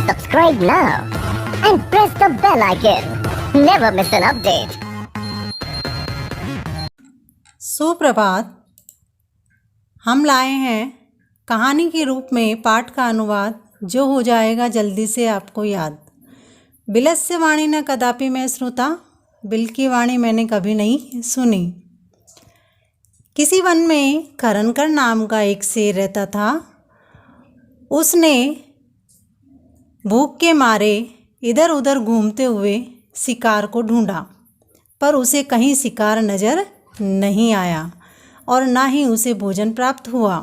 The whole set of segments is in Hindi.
Subscribe now and press the bell icon. Never miss an update. सुप्रभात। हम लाए हैं कहानी के रूप में पाठ का अनुवाद जो हो जाएगा जल्दी से आपको याद। बिलस्य वाणी न कदापि मैं श्रुता, बिल की वाणी मैंने कभी नहीं सुनी। किसी वन में खरनकर नाम का एक शेर रहता था। उसने भूख के मारे इधर उधर घूमते हुए शिकार को ढूंढा, पर उसे कहीं शिकार नज़र नहीं आया और ना ही उसे भोजन प्राप्त हुआ।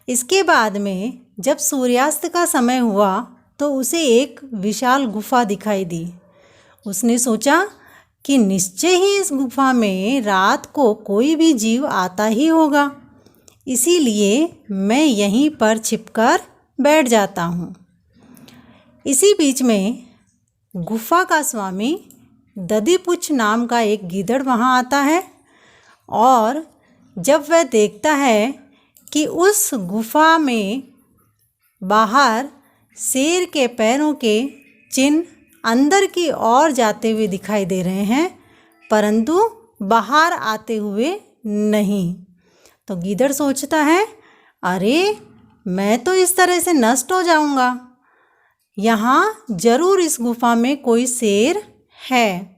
इसके बाद में जब सूर्यास्त का समय हुआ तो उसे एक विशाल गुफा दिखाई दी। उसने सोचा कि निश्चय ही इस गुफा में रात को कोई भी जीव आता ही होगा, इसीलिए मैं यहीं पर छिपकर बैठ जाता हूँ। इसी बीच में गुफा का स्वामी दधीपुच्छ नाम का एक गीदड़ वहाँ आता है और जब वह देखता है कि उस गुफा में बाहर शेर के पैरों के चिन्ह अंदर की ओर जाते हुए दिखाई दे रहे हैं, परंतु बाहर आते हुए नहीं, तो गीदड़ सोचता है, अरे मैं तो इस तरह से नष्ट हो जाऊंगा। यहाँ जरूर इस गुफा में कोई शेर है,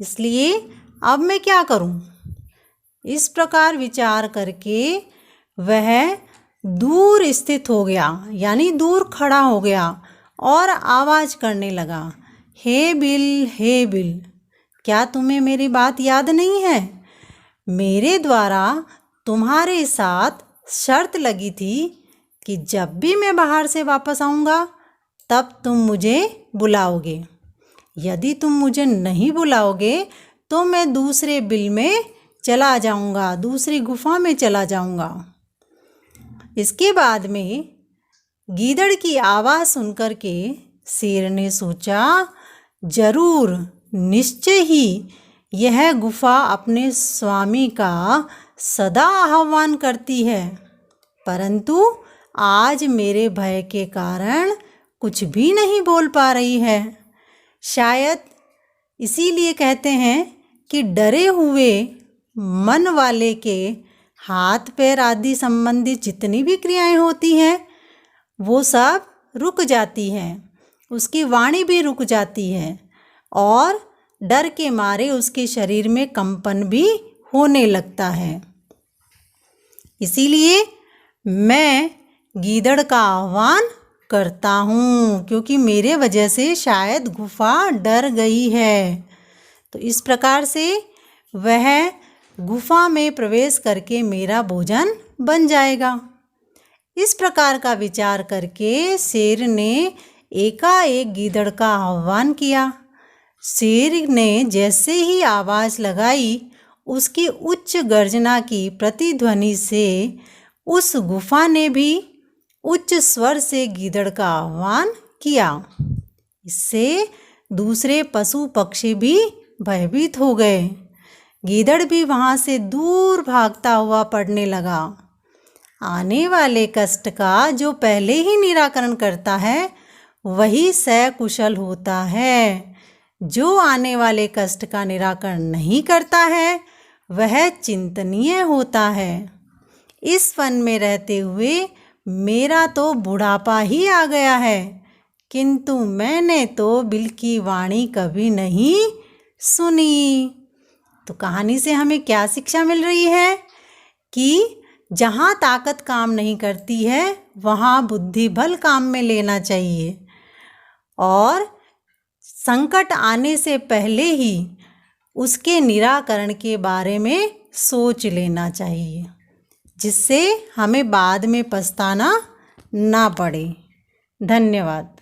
इसलिए अब मैं क्या करूं? इस प्रकार विचार करके वह दूर स्थित हो गया, यानी दूर खड़ा हो गया और आवाज़ करने लगा, हे बिल, क्या तुम्हें मेरी बात याद नहीं है? मेरे द्वारा तुम्हारे साथ शर्त लगी थी कि जब भी मैं बाहर से वापस आऊँगा तब तुम मुझे बुलाओगे। यदि तुम मुझे नहीं बुलाओगे तो मैं दूसरे बिल में चला जाऊँगा, दूसरी गुफा में चला जाऊँगा। इसके बाद में गीदड़ की आवाज़ सुनकर के शेर ने सोचा, जरूर निश्चय ही यह गुफा अपने स्वामी का सदा आह्वान करती है, परंतु आज मेरे भय के कारण कुछ भी नहीं बोल पा रही है। शायद इसीलिए कहते हैं कि डरे हुए मन वाले के हाथ पैर आदि संबंधित जितनी भी क्रियाएं होती हैं वो सब रुक जाती हैं, उसकी वाणी भी रुक जाती है और डर के मारे उसके शरीर में कंपन भी होने लगता है। इसीलिए मैं गीदड़ का आह्वान करता हूँ, क्योंकि मेरे वजह से शायद गुफा डर गई है। तो इस प्रकार से वह गुफा में प्रवेश करके मेरा भोजन बन जाएगा। इस प्रकार का विचार करके शेर ने एकाएक गीदड़ का आह्वान किया। शेर ने जैसे ही आवाज़ लगाई, उसकी उच्च गर्जना की प्रतिध्वनि से उस गुफा ने भी उच्च स्वर से गीदड़ का आह्वान किया। इससे दूसरे पशु पक्षी भी भयभीत हो गए। गीदड़ भी वहाँ से दूर भागता हुआ पड़ने लगा। आने वाले कष्ट का जो पहले ही निराकरण करता है वही सकुशल होता है। जो आने वाले कष्ट का निराकरण नहीं करता है वह चिंतनीय होता है। इस वन में रहते हुए मेरा तो बुढ़ापा ही आ गया है, किंतु मैंने तो बिल की वाणी कभी नहीं सुनी। तो कहानी से हमें क्या शिक्षा मिल रही है कि जहाँ ताकत काम नहीं करती है वहाँ बुद्धि बल काम में लेना चाहिए और संकट आने से पहले ही उसके निराकरण के बारे में सोच लेना चाहिए, जिससे हमें बाद में पछताना ना पड़े। धन्यवाद।